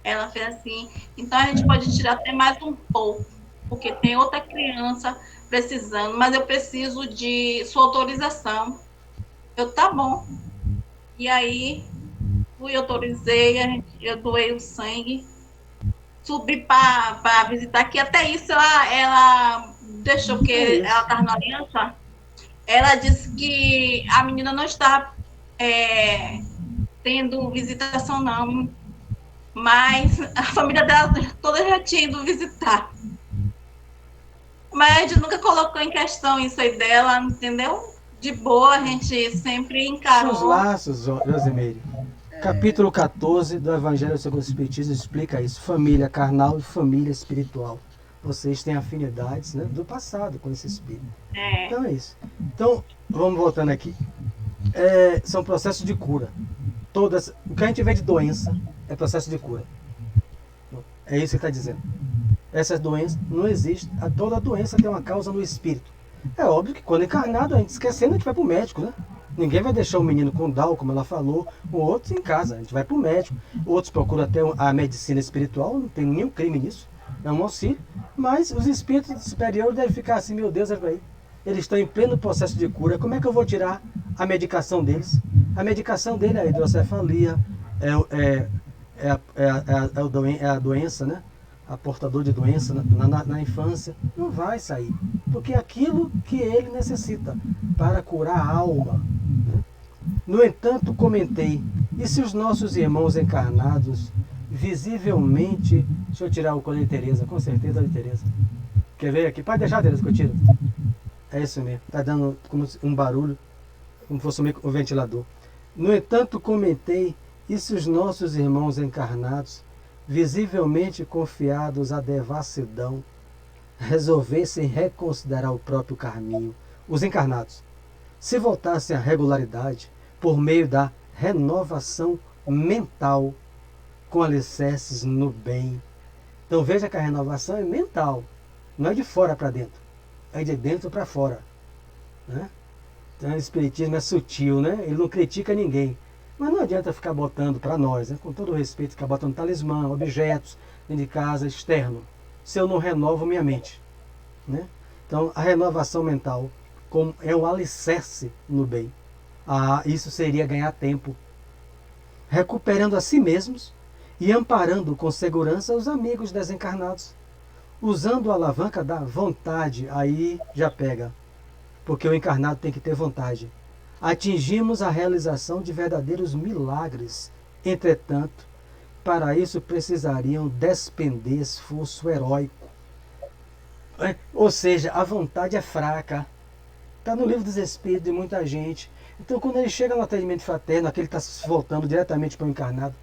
Ela fez assim, então a gente pode tirar até mais um pouco, porque tem outra criança precisando, mas eu preciso de sua autorização. Eu, tá bom. E aí, fui, autorizei, eu doei o sangue, subi para visitar, que até isso ela deixou que ela estava na aliança. Ela disse que a menina não está tendo visitação, não, mas a família dela toda já tinha ido visitar. Mas a gente nunca colocou em questão isso aí dela, entendeu? De boa, a gente sempre encarou. Seus laços, Rosimeire. Capítulo 14 do Evangelho segundo o Espiritismo explica isso. Família carnal e família espiritual. Vocês têm afinidades, né, do passado com esse espírito. Então é isso. Então, vamos voltando aqui. São processos de cura. O que a gente vê de doença é processo de cura. É isso que está dizendo. Essas doenças não existem. Toda doença tem uma causa no espírito. É óbvio que quando encarnado, a gente esquecendo, a gente vai para o médico, né? Ninguém vai deixar o menino com Down, como ela falou, ou outros em casa. A gente vai para o médico. Outros procuram até a medicina espiritual, não tem nenhum crime nisso. É um auxílio. Mas os espíritos superiores devem ficar assim, meu Deus, eles estão em pleno processo de cura. Como é que eu vou tirar a medicação deles? A medicação dele é a hidrocefalia, é a doença, né? A portador de doença na infância. Não vai sair. Porque é aquilo que ele necessita para curar a alma. Né? No entanto, comentei, e se os nossos irmãos encarnados visivelmente... Deixa eu tirar o cone de Tereza, com certeza de Tereza. Quer ver aqui? Pode deixar, Tereza, que eu tiro. É isso mesmo. Está dando como um barulho, como se fosse um ventilador. No entanto, comentei, e se os nossos irmãos encarnados, visivelmente confiados à devassidão, resolvessem reconsiderar o próprio caminho, os encarnados, se voltassem à regularidade por meio da renovação mental, com alicerces no bem. Então veja que a renovação é mental, não é de fora para dentro, é de dentro para fora. Né? Então o espiritismo é sutil, né? Ele não critica ninguém. Mas não adianta ficar botando para nós, né? Com todo o respeito, ficar botando talismã, objetos dentro de casa, externo, se eu não renovo minha mente. Né? Então a renovação mental é um alicerce no bem. Isso seria ganhar tempo, recuperando a si mesmos e amparando com segurança os amigos desencarnados, usando a alavanca da vontade. Aí já pega, porque o encarnado tem que ter vontade. Atingimos a realização de verdadeiros milagres. Entretanto, para isso precisariam despender esforço heróico. Ou seja, a vontade é fraca. Está no livro dos Espíritos de muita gente. Então, quando ele chega no atendimento fraterno, aquele está se voltando diretamente para o encarnado,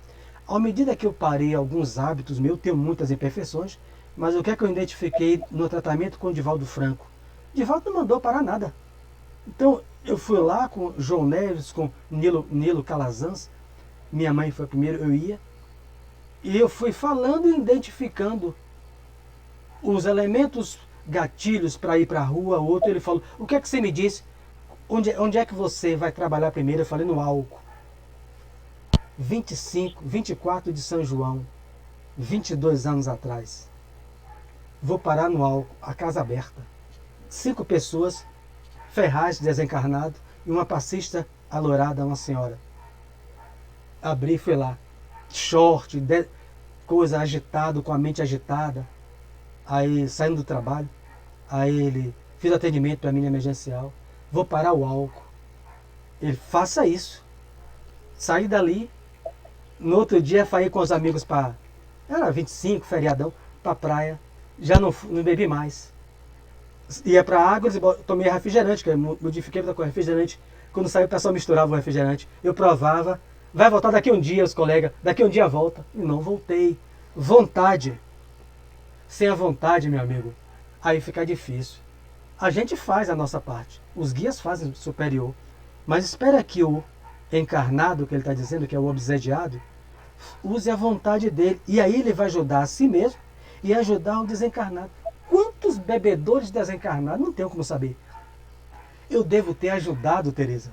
à medida que eu parei alguns hábitos meus, tenho muitas imperfeições, mas o que é que eu identifiquei no tratamento com o Divaldo Franco? Divaldo não mandou parar nada. Então, eu fui lá com João Neves, com Nilo Calazans, minha mãe foi primeiro, eu ia, e eu fui falando e identificando os elementos gatilhos para ir para a rua. Outro, ele falou, o que é que você me disse? Onde é que você vai trabalhar primeiro? Eu falei, no álcool. 24 de São João, 22 anos atrás. Vou parar no álcool, a casa aberta. 5 pessoas, Ferraz desencarnado e uma passista alourada, uma senhora. Abri e fui lá. Short, coisa agitado, com a mente agitada. Aí saindo do trabalho, aí ele fez atendimento para mim emergencial. Vou parar o álcool. Ele, faça isso. Saí dali. No outro dia, saí com os amigos para... Era 25, feriadão, para praia. Já não bebi mais. Ia para água, tomei refrigerante, que eu modifiquei para refrigerante. Quando saiu, o pessoal misturava o refrigerante. Eu provava. Vai voltar daqui um dia, os colegas. Daqui um dia volta. E não voltei. Vontade. Sem a vontade, meu amigo, aí fica difícil. A gente faz a nossa parte. Os guias fazem superior. Mas espera que o encarnado, que ele está dizendo, que é o obsediado, use a vontade dele. E aí ele vai ajudar a si mesmo e ajudar o desencarnado. Quantos bebedores desencarnados? Não tenho como saber. Eu devo ter ajudado, Tereza.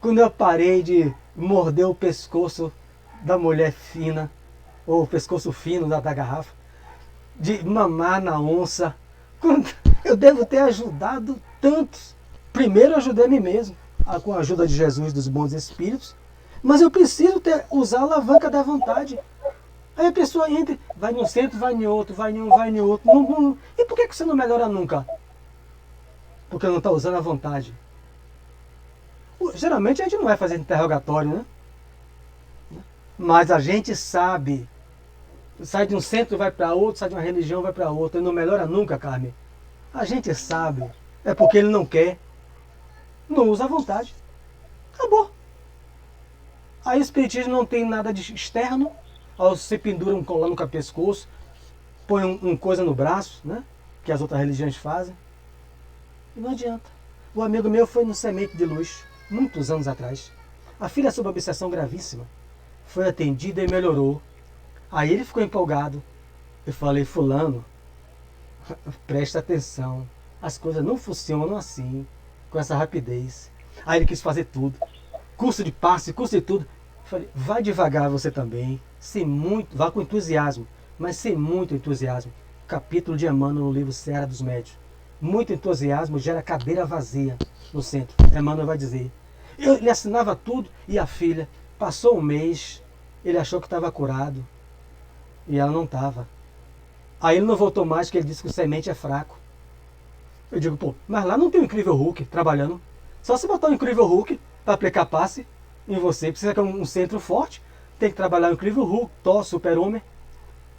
Quando eu parei de morder o pescoço da mulher fina, ou o pescoço fino da garrafa, de mamar na onça, eu devo ter ajudado tantos. Primeiro eu ajudei a mim mesmo, com a ajuda de Jesus, dos bons espíritos. Mas eu preciso usar a alavanca da vontade. Aí a pessoa entra, vai num centro, vai em outro, vai em um, vai em outro. E por que você não melhora nunca? Porque não está usando a vontade. Geralmente a gente não vai fazer interrogatório, né? Mas a gente sabe. Sai de um centro, vai para outro, sai de uma religião, vai para outra. E não melhora nunca, Carmen. A gente sabe. É porque ele não quer. Não usa a vontade. Acabou. Aí o espiritismo não tem nada de externo. Aí você pendura um colar no pescoço, põe um coisa no braço, né? Que as outras religiões fazem. E não adianta. O amigo meu foi no Semente de Luz, muitos anos atrás. A filha sob obsessão gravíssima. Foi atendida e melhorou. Aí ele ficou empolgado. Eu falei, fulano, presta atenção. As coisas não funcionam assim, com essa rapidez. Aí ele quis fazer tudo. Curso de passe, curso de tudo. Eu falei, vai devagar você também. Sem muito, vá com entusiasmo, mas sem muito entusiasmo. Capítulo de Emmanuel no livro Seara dos Médios. Muito entusiasmo gera cadeira vazia no centro. Emmanuel vai dizer. Ele assinava tudo e a filha, passou um mês, ele achou que estava curado e ela não estava. Aí ele não voltou mais porque ele disse que o semente é fraco. Eu digo, pô, mas lá não tem o Incrível Hulk trabalhando. Só se botar o Incrível Hulk para aplicar passe em você, precisa de um centro forte. Tem que trabalhar o Incrível Hulk, Thor, Super-Homem.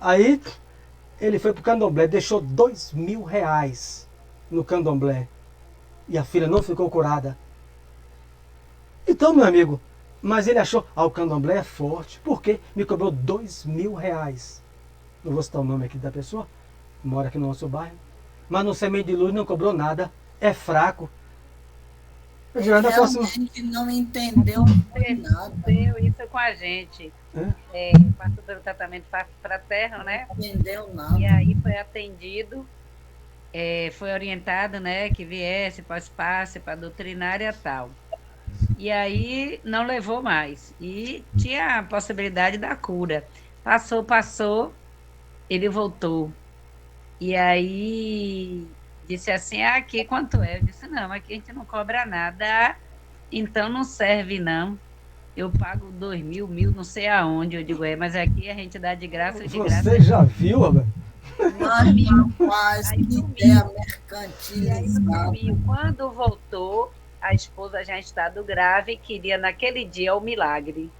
Aí ele foi pro Candomblé, deixou R$2.000 no Candomblé. E a filha não ficou curada. Então, meu amigo, mas ele achou, o Candomblé é forte. Por quê? Me cobrou R$2.000. Não vou citar o nome aqui da pessoa, mora aqui no nosso bairro. Mas no Semente de Luz não cobrou nada, é fraco. Realmente não entendeu nada. Deu isso com a gente. Passou pelo tratamento fraterno, né? Não entendeu nada. E aí foi atendido, foi orientado, né, que viesse pós-passe para doutrinária e tal. E aí não levou mais. E tinha a possibilidade da cura. Passou, ele voltou. E aí disse assim, aqui quanto é? Eu disse, não, aqui a gente não cobra nada, então não serve não. Eu pago 2.000, 1.000, não sei aonde. Eu digo, mas aqui a gente dá de graça, de graça. Você já viu, Robert? Rapaz, que ideia mercantilizada. Quando voltou, a esposa já em estado grave, queria naquele dia o milagre.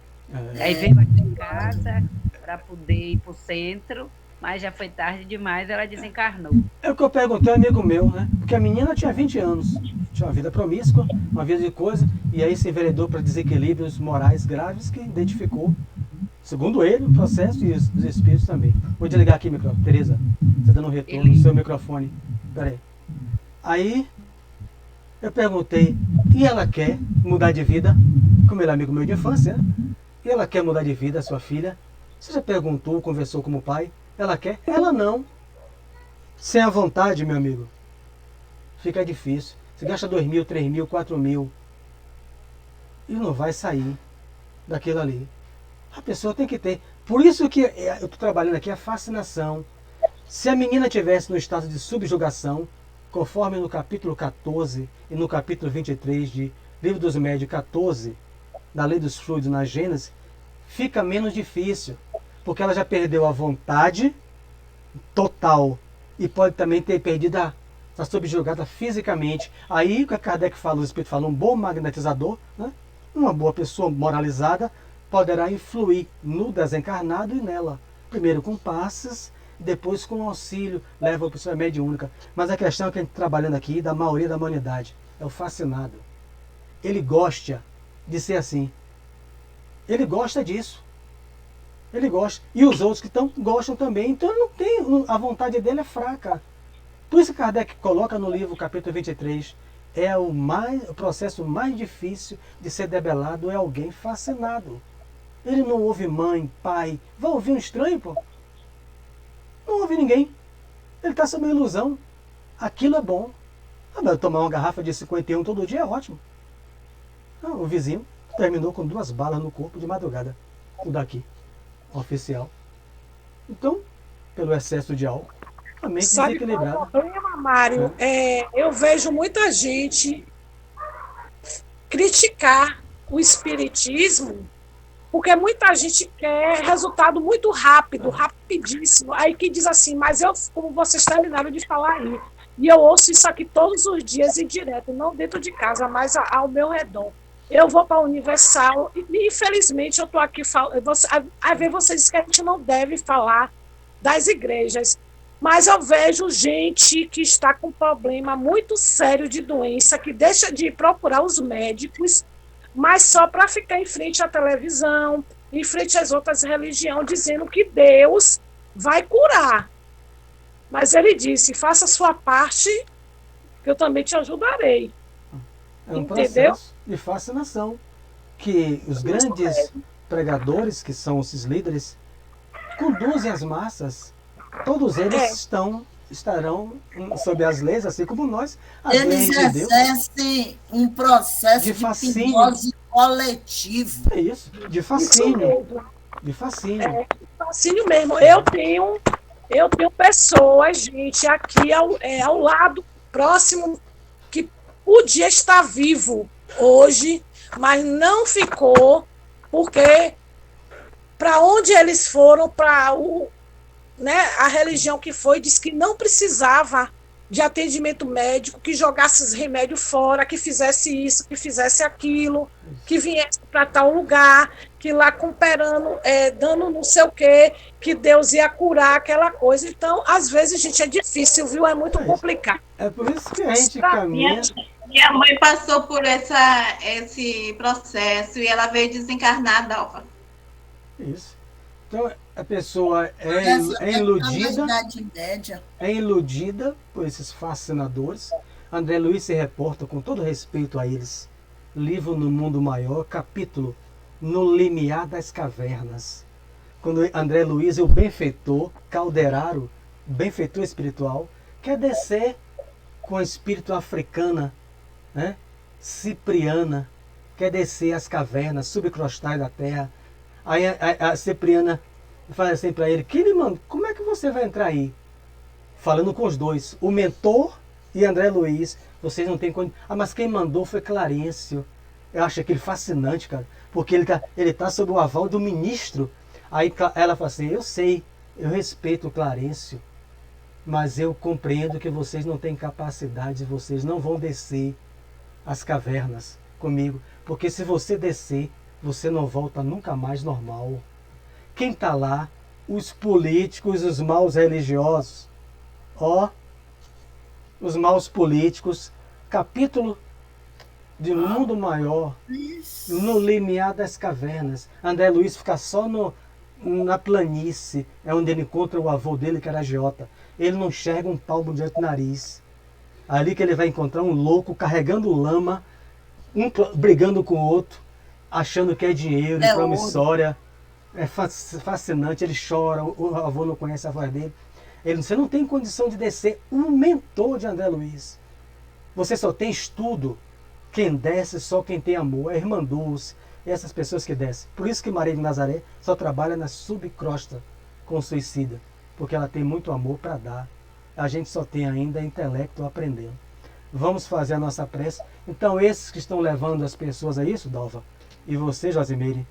Aí veio aqui em casa para poder ir para o centro, mas já foi tarde demais, ela desencarnou. É o que eu perguntei ao amigo meu, né? Porque a menina tinha 20 anos, tinha uma vida promíscua, uma vida de coisa, e aí se enveredou para desequilíbrios morais graves que identificou, segundo ele, o processo e os espíritos também. Vou desligar aqui o microfone. Tereza, você dando um retorno no seu microfone. Peraí. Aí eu perguntei, e ela quer mudar de vida? Como ele é amigo meu de infância, né? E ela quer mudar de vida, a sua filha? Você já perguntou, conversou com o pai? Ela quer? Ela não. Sem a vontade, meu amigo, fica difícil. Você gasta 2.000, 3.000, 4.000 e não vai sair daquilo ali. A pessoa tem que ter. Por isso que eu estou trabalhando aqui a fascinação. Se a menina tivesse no estado de subjugação, conforme no capítulo 14 e no capítulo 23 de Livro dos Médios 14, da Lei dos Fluidos na Gênese, fica menos difícil. Porque ela já perdeu a vontade total. E pode também ter perdido a subjugada fisicamente. Aí o que a Kardec fala, o Espírito fala, um bom magnetizador, né? Uma boa pessoa moralizada, poderá influir no desencarnado e nela. Primeiro com passes, depois com auxílio, leva a pessoa mediúnica. Mas a questão que a gente está trabalhando aqui, da maioria da humanidade, é o fascinado. Ele gosta de ser assim. Ele gosta disso. Ele gosta. E os outros que gostam também. Então ele não tem, a vontade dele é fraca. Por isso que Kardec coloca no livro, capítulo 23, o processo mais difícil de ser debelado é alguém fascinado. Ele não ouve mãe, pai. Vai ouvir um estranho, pô? Não ouve ninguém. Ele está sob uma ilusão. Aquilo é bom. Mas tomar uma garrafa de 51 todo dia é ótimo. O vizinho terminou com 2 balas no corpo de madrugada. O daqui. Oficial. Então, pelo excesso de álcool, a mente desequilibrada. Sabe qual é o problema, Mário? Eu vejo muita gente criticar o espiritismo Porque muita gente quer resultado muito rápido, rapidíssimo. Aí que diz assim, mas eu, como vocês terminaram de falar aí, e eu ouço isso aqui todos os dias e direto, não dentro de casa, mas ao meu redor. Eu vou para a Universal e, infelizmente, eu estou aqui falando. Às vezes você diz que a gente não deve falar das igrejas, mas eu vejo gente que está com problema muito sério de doença, que deixa de procurar os médicos, mas só para ficar em frente à televisão, em frente às outras religiões, dizendo que Deus vai curar. Mas ele disse, faça a sua parte, que eu também te ajudarei. É um Entendeu? processo de fascinação que os grandes pregadores, que são esses líderes, conduzem as massas. Todos eles estarão sob as leis, assim como nós. As Eles leis de Deus. exercem um processo De de fascínio. hipnose coletivo. É isso, de fascínio. De fascínio. Fascínio mesmo. Eu tenho pessoas, gente, aqui ao lado, próximo, que podia estar vivo hoje, mas não ficou, porque para onde eles foram, para a religião que foi, disse que não precisava de atendimento médico, que jogasse os remédios fora, que fizesse isso, que fizesse aquilo, que viesse para tal lugar, que lá comprando, dando não sei o quê, que Deus ia curar aquela coisa. Então, às vezes, gente, é difícil, viu? É muito complicado. É por isso que a gente caminha... Minha mãe passou por esse processo e ela veio desencarnar, Dalva. Isso. Então, a pessoa Essa é iludida, na Idade Média. é iludida por esses fascinadores. André Luiz se reporta, com todo respeito a eles, livro No Mundo Maior, capítulo No Limiar das Cavernas. Quando André Luiz, o benfeitor, Calderaro, benfeitor espiritual, quer descer com o espírito africana, né? Cipriana, quer descer as cavernas subcrostais da terra. Aí a Cipriana fala assim para ele, Kiliman, como é que você vai entrar aí? Falando com os dois, o mentor e André Luiz, vocês não têm condição. Ah, mas quem mandou foi Clarencio. Eu acho aquele fascinante, cara, porque ele tá sob o aval do ministro. Aí ela fala assim, eu sei, eu respeito o Clarencio, mas eu compreendo que vocês não têm capacidade, vocês não vão descer as cavernas comigo, porque se você descer, você não volta nunca mais normal. Quem está lá? Os políticos, os maus religiosos. Os maus políticos. Capítulo de Mundo Maior, no limiar das cavernas. André Luiz fica só na planície, é onde ele encontra o avô dele, que era agiota. Ele não enxerga um palmo diante do nariz. Ali que ele vai encontrar um louco carregando lama, um brigando com o outro, achando que é dinheiro e promissória. É fascinante, ele chora, o avô não conhece a voz dele. Você não tem condição de descer um mentor de André Luiz. Você só tem estudo. Quem desce, só quem tem amor. É Irmã Dulce, essas pessoas que descem. Por isso que Maria de Nazaré só trabalha na subcrosta com suicida. Porque ela tem muito amor para dar. A gente só tem ainda intelecto aprendendo. Vamos fazer a nossa prece. Então, esses que estão levando as pessoas a isso, Dalva, e você, Josimeire,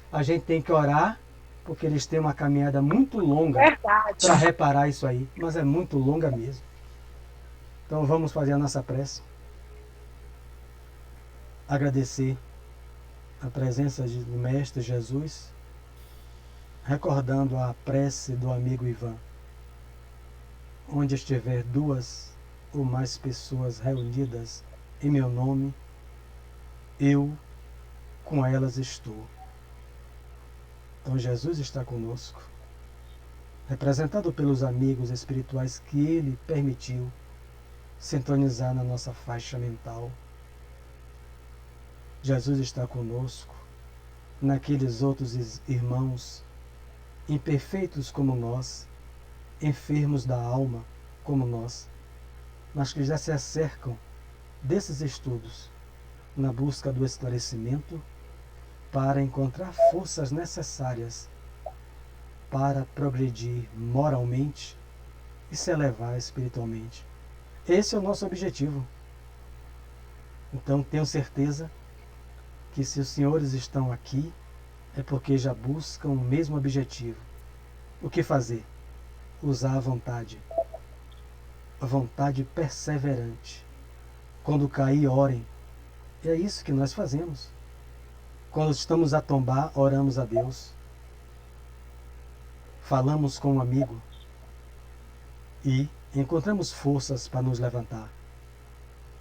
a gente tem que orar, porque eles têm uma caminhada muito longa para reparar isso aí. Mas é muito longa mesmo. Então, vamos fazer a nossa prece. Agradecer a presença do Mestre Jesus, recordando a prece do amigo Ivan. Onde estiver 2 ou mais pessoas reunidas em meu nome, eu com elas estou. Então Jesus está conosco, representado pelos amigos espirituais que Ele permitiu sintonizar na nossa faixa mental. Jesus está conosco naqueles outros irmãos imperfeitos como nós, enfermos da alma como nós, mas que já se acercam desses estudos na busca do esclarecimento para encontrar forças necessárias para progredir moralmente e se elevar espiritualmente. Esse é o nosso objetivo. Então tenho certeza que se os senhores estão aqui é porque já buscam o mesmo objetivo. O que fazer? Usar a vontade perseverante. Quando cair, orem. É isso que nós fazemos. Quando estamos a tombar, oramos a Deus. Falamos com um amigo e encontramos forças para nos levantar.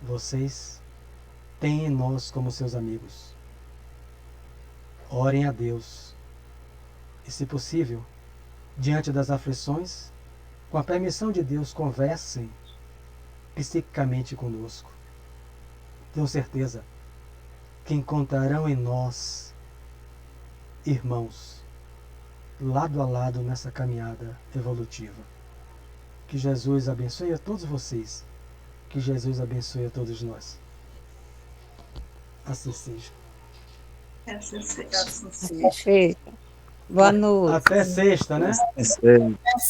Vocês têm em nós como seus amigos. Orem a Deus. E, se possível, diante das aflições, com a permissão de Deus, conversem psiquicamente conosco. Tenho certeza que encontrarão em nós irmãos, lado a lado nessa caminhada evolutiva. Que Jesus abençoe a todos vocês. Que Jesus abençoe a todos nós. Assim seja. Assim seja. Assim seja. Perfeito. Boa noite. Até sexta, né? É.